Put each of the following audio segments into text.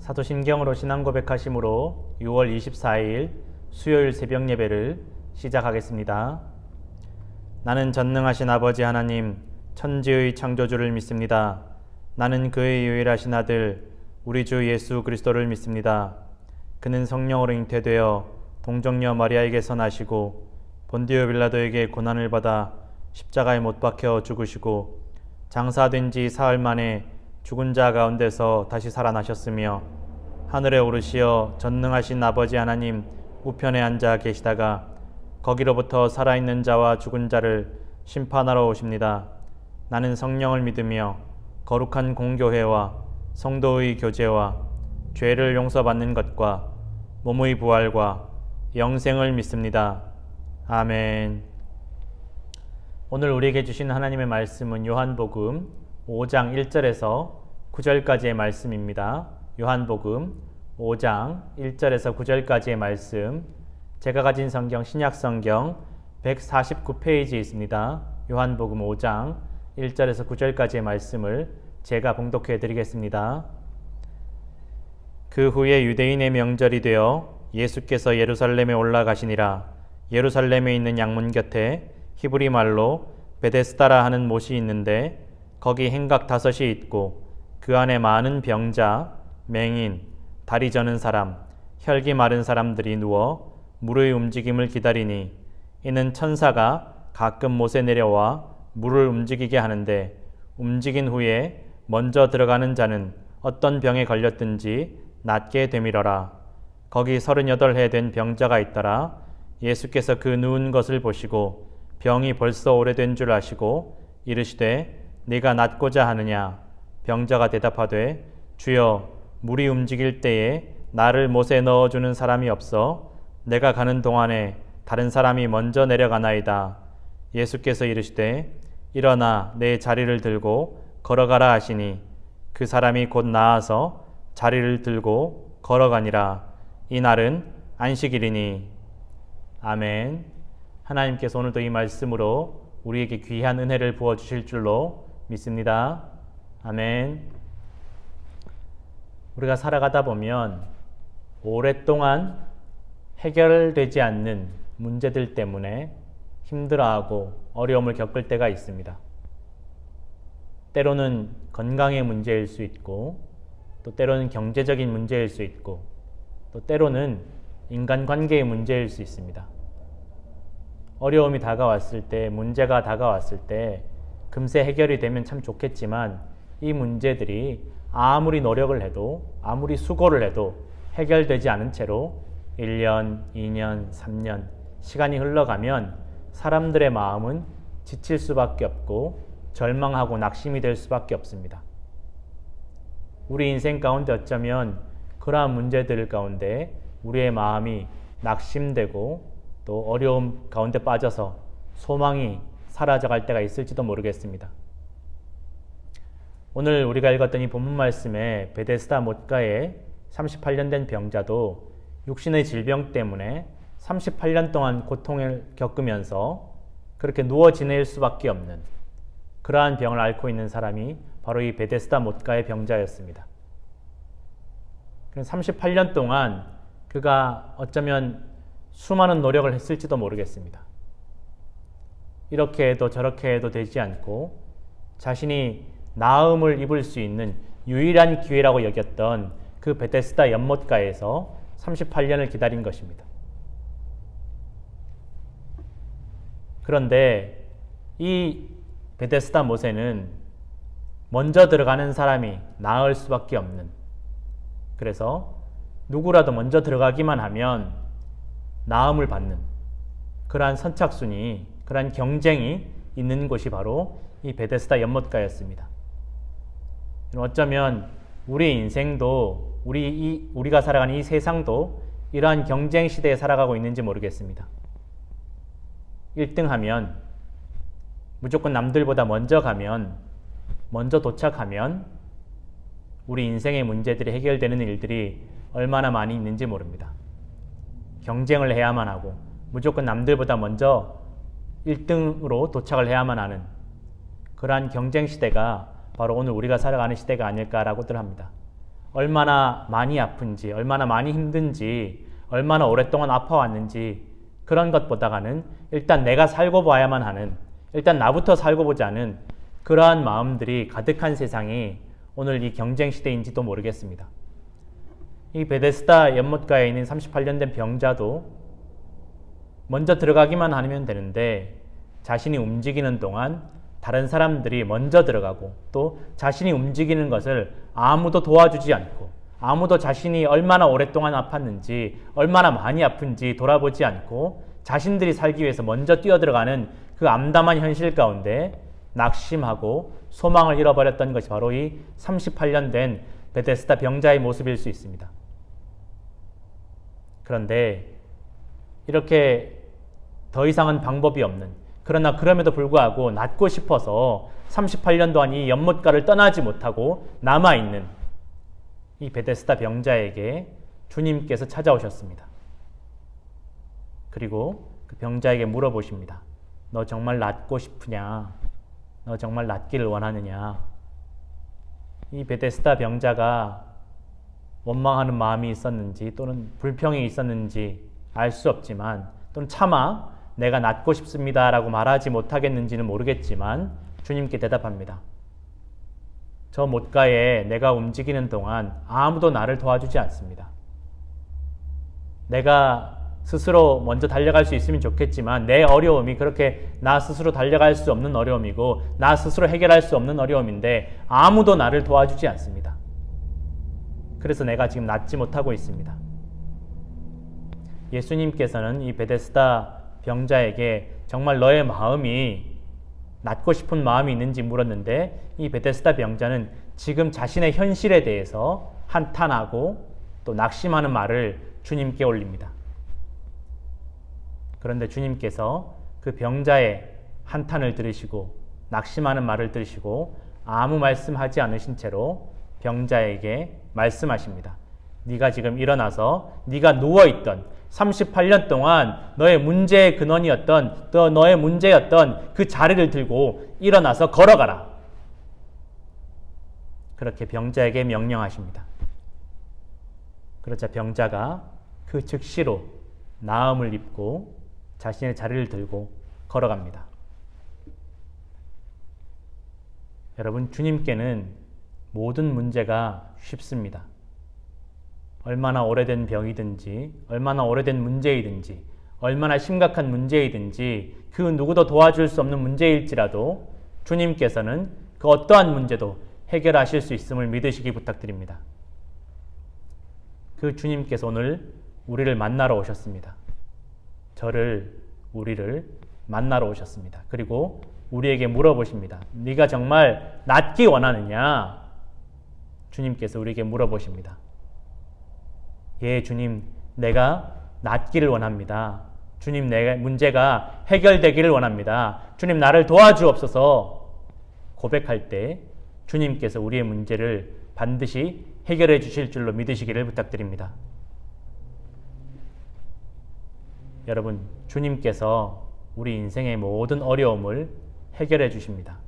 사도신경으로 신앙 고백하심으로 6월 24일 수요일 새벽 예배를 시작하겠습니다. 나는 전능하신 아버지 하나님, 천지의 창조주를 믿습니다. 나는 그의 유일하신 아들, 우리 주 예수 그리스도를 믿습니다. 그는 성령으로 잉태되어 동정녀 마리아에게서 나시고 본디오 빌라도에게 고난을 받아 십자가에 못 박혀 죽으시고 장사된 지 사흘 만에 죽은 자 가운데서 다시 살아나셨으며 하늘에 오르시어 전능하신 아버지 하나님 우편에 앉아 계시다가 거기로부터 살아있는 자와 죽은 자를 심판하러 오십니다. 나는 성령을 믿으며 거룩한 공교회와 성도의 교제와 죄를 용서받는 것과 몸의 부활과 영생을 믿습니다. 아멘. 오늘 우리에게 주신 하나님의 말씀은 요한복음 5장 1절에서 9절까지의 말씀입니다. 요한복음 5장 1절에서 9절까지의 말씀, 제가 가진 성경 신약성경 149페이지에 있습니다. 요한복음 5장 1절에서 9절까지의 말씀을 제가 봉독해 드리겠습니다. 그 후에 유대인의 명절이 되어 예수께서 예루살렘에 올라가시니라. 예루살렘에 있는 양문 곁에 히브리 말로 베데스다라 하는 못이 있는데 거기 행각 5이 있고 그 안에 많은 병자, 맹인, 다리 저는 사람, 혈기 마른 사람들이 누워 물의 움직임을 기다리니 이는 천사가 가끔 못에 내려와 물을 움직이게 하는데 움직인 후에 먼저 들어가는 자는 어떤 병에 걸렸든지 낫게 되밀어라. 거기 38해 된 병자가 있더라. 예수께서 그 누운 것을 보시고 병이 벌써 오래된 줄 아시고 이르시되 네가 낫고자 하느냐? 병자가 대답하되 주여 물이 움직일 때에 나를 못에 넣어주는 사람이 없어 내가 가는 동안에 다른 사람이 먼저 내려가나이다. 예수께서 이르시되 일어나 내 자리를 들고 걸어가라 하시니 그 사람이 곧 나아서 자리를 들고 걸어가니라. 이 날은 안식일이니. 아멘. 하나님께서 오늘도 이 말씀으로 우리에게 귀한 은혜를 부어주실 줄로 믿습니다. 아멘. 우리가 살아가다 보면 오랫동안 해결되지 않는 문제들 때문에 힘들어하고 어려움을 겪을 때가 있습니다. 때로는 건강의 문제일 수 있고 또 때로는 경제적인 문제일 수 있고 또 때로는 인간관계의 문제일 수 있습니다. 어려움이 다가왔을 때, 문제가 다가왔을 때 금세 해결이 되면 참 좋겠지만 이 문제들이 아무리 노력을 해도 아무리 수고를 해도 해결되지 않은 채로 1년, 2년, 3년 시간이 흘러가면 사람들의 마음은 지칠 수밖에 없고 절망하고 낙심이 될 수밖에 없습니다. 우리 인생 가운데 어쩌면 그러한 문제들 가운데 우리의 마음이 낙심되고 또 어려움 가운데 빠져서 소망이 사라져갈 때가 있을지도 모르겠습니다. 오늘 우리가 읽었던 이 본문 말씀에 베데스다 못가에 38년 된 병자도 육신의 질병 때문에 38년 동안 고통을 겪으면서 그렇게 누워 지낼 수밖에 없는 그러한 병을 앓고 있는 사람이 바로 이 베데스다 못가의 병자였습니다. 38년 동안 그가 어쩌면 수많은 노력을 했을지도 모르겠습니다. 이렇게 해도 저렇게 해도 되지 않고 자신이 나음을 입을 수 있는 유일한 기회라고 여겼던 그 베데스다 연못가에서 38년을 기다린 것입니다. 그런데 이 베데스다 못에는 먼저 들어가는 사람이 나을 수밖에 없는, 그래서 누구라도 먼저 들어가기만 하면 나음을 받는 그러한 선착순이, 그러한 경쟁이 있는 곳이 바로 이 베데스다 연못가였습니다. 어쩌면 우리 인생도 우리가 살아가는 이 세상도 이러한 경쟁 시대에 살아가고 있는지 모르겠습니다. 1등하면 무조건 남들보다 먼저 가면, 먼저 도착하면 우리 인생의 문제들이 해결되는 일들이 얼마나 많이 있는지 모릅니다. 경쟁을 해야만 하고 무조건 남들보다 먼저 1등으로 도착을 해야만 하는 그러한 경쟁 시대가 바로 오늘 우리가 살아가는 시대가 아닐까라고들 합니다. 얼마나 많이 아픈지, 얼마나 많이 힘든지, 얼마나 오랫동안 아파왔는지 그런 것보다는 일단 내가 살고 봐야만 하는, 일단 나부터 살고 보자는 그러한 마음들이 가득한 세상이 오늘 이 경쟁 시대인지도 모르겠습니다. 이 베데스다 연못가에 있는 38년 된 병자도 먼저 들어가기만 하면 되는데 자신이 움직이는 동안 다른 사람들이 먼저 들어가고 또 자신이 움직이는 것을 아무도 도와주지 않고 아무도 자신이 얼마나 오랫동안 아팠는지 얼마나 많이 아픈지 돌아보지 않고 자신들이 살기 위해서 먼저 뛰어들어가는 그 암담한 현실 가운데 낙심하고 소망을 잃어버렸던 것이 바로 이 38년 된 베데스다 병자의 모습일 수 있습니다. 그런데 이렇게 더 이상은 방법이 없는, 그러나 그럼에도 불구하고 낫고 싶어서 38년 동안 이 연못가를 떠나지 못하고 남아있는 이 베데스다 병자에게 주님께서 찾아오셨습니다. 그리고 그 병자에게 물어보십니다. 너 정말 낫고 싶으냐? 너 정말 낫기를 원하느냐? 이 베데스다 병자가 원망하는 마음이 있었는지 또는 불평이 있었는지 알 수 없지만 또는 차마 내가 낫고 싶습니다 라고 말하지 못하겠는지는 모르겠지만 주님께 대답합니다. 저 못가에 내가 움직이는 동안 아무도 나를 도와주지 않습니다. 내가 스스로 먼저 달려갈 수 있으면 좋겠지만 내 어려움이 그렇게 나 스스로 달려갈 수 없는 어려움이고 나 스스로 해결할 수 없는 어려움인데 아무도 나를 도와주지 않습니다. 그래서 내가 지금 낫지 못하고 있습니다. 예수님께서는 이 베데스다 병자에게 정말 너의 마음이 낫고 싶은 마음이 있는지 물었는데 이 베데스다 병자는 지금 자신의 현실에 대해서 한탄하고 또 낙심하는 말을 주님께 올립니다. 그런데 주님께서 그 병자의 한탄을 들으시고 낙심하는 말을 들으시고 아무 말씀하지 않으신 채로 병자에게 말씀하십니다. 네가 지금 일어나서 네가 누워있던 38년 동안 너의 문제의 근원이었던 또 너의 문제였던 그 자리를 들고 일어나서 걸어가라. 그렇게 병자에게 명령하십니다. 그러자 병자가 그 즉시로 나음을 입고 자신의 자리를 들고 걸어갑니다. 여러분, 주님께는 모든 문제가 쉽습니다. 얼마나 오래된 병이든지 얼마나 오래된 문제이든지 얼마나 심각한 문제이든지 그 누구도 도와줄 수 없는 문제일지라도 주님께서는 그 어떠한 문제도 해결하실 수 있음을 믿으시기 부탁드립니다. 그 주님께서 오늘 우리를 만나러 오셨습니다. 우리를 만나러 오셨습니다. 그리고 우리에게 물어보십니다. 네가 정말 낫기 원하느냐? 주님께서 우리에게 물어보십니다. 예, 주님, 내가 낫기를 원합니다. 주님, 내 문제가 해결되기를 원합니다. 주님, 나를 도와주옵소서. 고백할 때 주님께서 우리의 문제를 반드시 해결해 주실 줄로 믿으시기를 부탁드립니다. 여러분, 주님께서 우리 인생의 모든 어려움을 해결해 주십니다.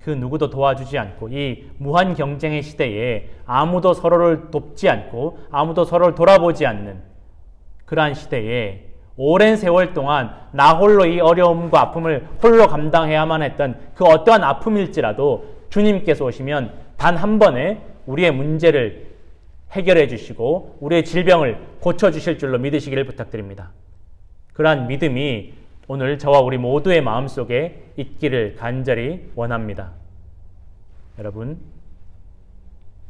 그 누구도 도와주지 않고 이 무한 경쟁의 시대에 아무도 서로를 돕지 않고 아무도 서로를 돌아보지 않는 그러한 시대에 오랜 세월 동안 나 홀로 이 어려움과 아픔을 홀로 감당해야만 했던 그 어떠한 아픔일지라도 주님께서 오시면 단 한 번에 우리의 문제를 해결해 주시고 우리의 질병을 고쳐주실 줄로 믿으시기를 부탁드립니다. 그러한 믿음이 오늘 저와 우리 모두의 마음속에 있기를 간절히 원합니다. 여러분,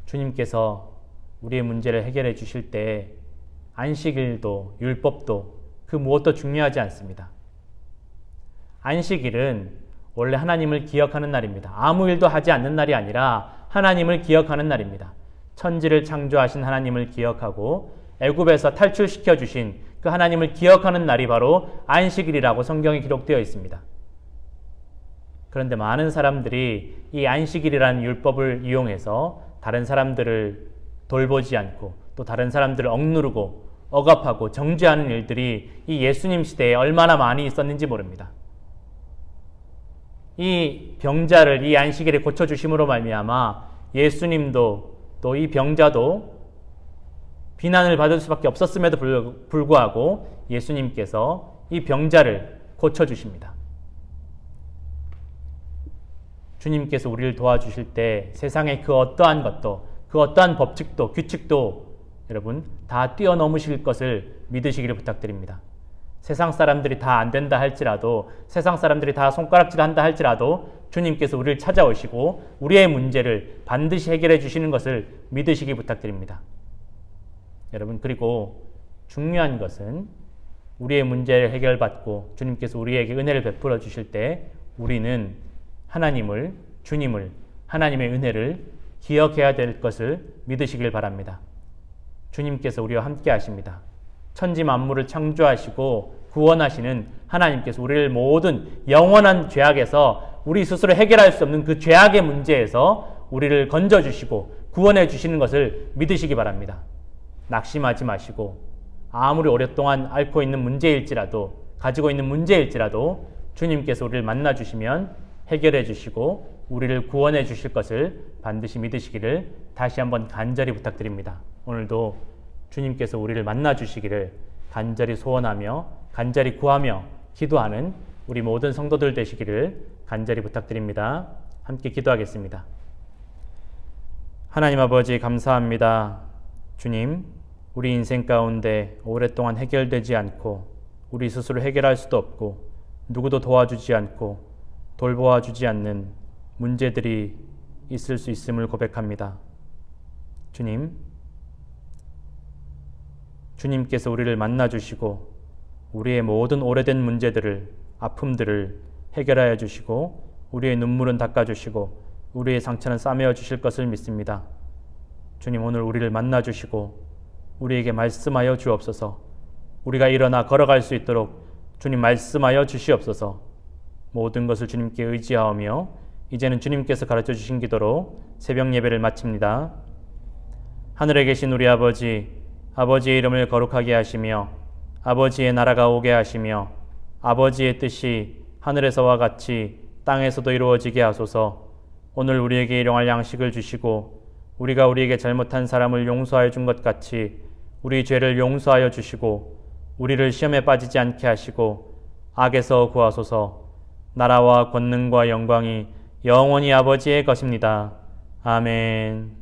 주님께서 우리의 문제를 해결해 주실 때 안식일도 율법도 그 무엇도 중요하지 않습니다. 안식일은 원래 하나님을 기억하는 날입니다. 아무 일도 하지 않는 날이 아니라 하나님을 기억하는 날입니다. 천지를 창조하신 하나님을 기억하고 애굽에서 탈출시켜 주신 그 하나님을 기억하는 날이 바로 안식일이라고 성경에 기록되어 있습니다. 그런데 많은 사람들이 이 안식일이라는 율법을 이용해서 다른 사람들을 돌보지 않고 또 다른 사람들을 억누르고 억압하고 정죄하는 일들이 이 예수님 시대에 얼마나 많이 있었는지 모릅니다. 이 병자를 이 안식일에 고쳐주심으로 말미암아 예수님도 또 이 병자도 비난을 받을 수밖에 없었음에도 불구하고 예수님께서 이 병자를 고쳐주십니다. 주님께서 우리를 도와주실 때 세상의 그 어떠한 것도, 그 어떠한 법칙도, 규칙도 여러분 다 뛰어넘으실 것을 믿으시기를 부탁드립니다. 세상 사람들이 다 안 된다 할지라도, 세상 사람들이 다 손가락질 한다 할지라도 주님께서 우리를 찾아오시고 우리의 문제를 반드시 해결해 주시는 것을 믿으시기 부탁드립니다. 여러분, 그리고 중요한 것은 우리의 문제를 해결받고 주님께서 우리에게 은혜를 베풀어 주실 때 우리는 하나님을, 주님을, 하나님의 은혜를 기억해야 될 것을 믿으시길 바랍니다. 주님께서 우리와 함께 하십니다. 천지 만물을 창조하시고 구원하시는 하나님께서 우리를 모든 영원한 죄악에서 우리 스스로 해결할 수 없는 그 죄악의 문제에서 우리를 건져주시고 구원해 주시는 것을 믿으시기 바랍니다. 낙심하지 마시고 아무리 오랫동안 앓고 있는 문제일지라도, 가지고 있는 문제일지라도 주님께서 우리를 만나주시면 해결해 주시고 우리를 구원해 주실 것을 반드시 믿으시기를 다시 한번 간절히 부탁드립니다. 오늘도 주님께서 우리를 만나주시기를 간절히 소원하며 간절히 구하며 기도하는 우리 모든 성도들 되시기를 간절히 부탁드립니다. 함께 기도하겠습니다. 하나님 아버지 감사합니다. 주님, 우리 인생 가운데 오랫동안 해결되지 않고 우리 스스로 해결할 수도 없고 누구도 도와주지 않고 돌보아 주지 않는 문제들이 있을 수 있음을 고백합니다. 주님께서 우리를 만나주시고 우리의 모든 오래된 문제들을, 아픔들을 해결하여 주시고 우리의 눈물은 닦아주시고 우리의 상처는 싸매어 주실 것을 믿습니다. 주님, 오늘 우리를 만나주시고 우리에게 말씀하여 주옵소서. 우리가 일어나 걸어갈 수 있도록 주님 말씀하여 주시옵소서. 모든 것을 주님께 의지하오며 이제는 주님께서 가르쳐 주신 기도로 새벽 예배를 마칩니다. 하늘에 계신 우리 아버지, 아버지의 이름을 거룩하게 하시며 아버지의 나라가 오게 하시며 아버지의 뜻이 하늘에서와 같이 땅에서도 이루어지게 하소서. 오늘 우리에게 일용할 양식을 주시고 우리가 우리에게 잘못한 사람을 용서하여 준 것 같이 우리 죄를 용서하여 주시고 우리를 시험에 빠지지 않게 하시고 악에서 구하소서. 나라와 권능과 영광이 영원히 아버지의 것입니다. 아멘.